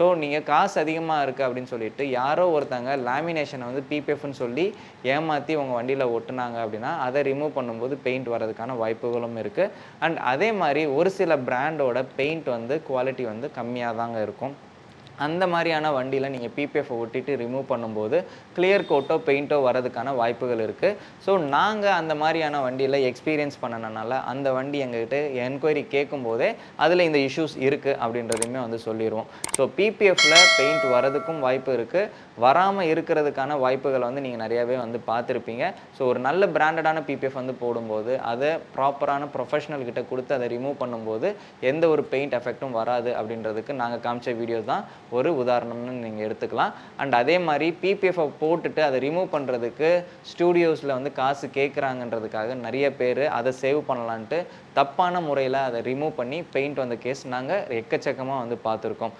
So நீங்கள் காசு அதிகமாக இருக்குது அப்படின்னு சொல்லிட்டு யாரோ ஒருத்தங்க லேமினேஷனை வந்து பிபிஎஃப்னு சொல்லி ஏமாற்றி உங்கள் வண்டியில் ஒட்டுனாங்க அப்படின்னா அதை ரிமூவ் பண்ணும்போது பெயிண்ட் வரதுக்கான வாய்ப்புகளும் இருக்குது. அண்ட் அதே மாதிரி ஒரு சில பிராண்டோட பெயிண்ட் வந்து குவாலிட்டி வந்து கம்மியாக தாங்க இருக்கும். அந்த மாதிரியான வண்டியில் நீங்கள் பிபிஎஃப் ஒட்டிட்டு ரிமூவ் பண்ணும்போது கிளியர் கோட்டோ பெயிண்ட்டோ வரதுக்கான வாய்ப்புகள் இருக்குது. ஸோ நாங்கள் அந்த மாதிரியான வண்டியில் எக்ஸ்பீரியன்ஸ் பண்ணனால அந்த வண்டி எங்ககிட்ட என்கொயரி கேட்கும்போதே அதில் இந்த இஷ்யூஸ் இருக்குது அப்படின்றதையுமே வந்து சொல்லிடுவோம். ஸோ பிபிஎஃப்பில் பெயிண்ட் வரதுக்கும் வாய்ப்பு இருக்குது, வராமல் இருக்கிறதுக்கான வாய்ப்புகளை வந்து நீங்கள் நிறையாவே வந்து பார்த்துருப்பீங்க. ஸோ ஒரு நல்ல பிராண்டடான பிபிஎஃப் வந்து போடும்போது அதை ப்ராப்பரான ப்ரொஃபஷனல் கிட்ட கொடுத்து அதை ரிமூவ் பண்ணும்போது எந்த ஒரு பெயிண்ட் எஃபெக்ட்டும் வராது அப்படின்றதுக்கு நாங்கள் காமிச்ச வீடியோ தான் ஒரு உதாரணம்னு நீங்கள் எடுத்துக்கலாம். அண்ட் அதே மாதிரி பிபிஎஃப்பை போட்டுட்டு அதை ரிமூவ் பண்ணுறதுக்கு ஸ்டூடியோஸில் வந்து காசு கேட்குறாங்கன்றதுக்காக நிறைய பேர் அதை சேவ் பண்ணலான்ட்டு தப்பான முறையில் அதை ரிமூவ் பண்ணி பெயிண்ட் வந்த கேஸ் நாங்கள் எக்கச்சக்கமாக வந்து பார்த்துருக்கோம்.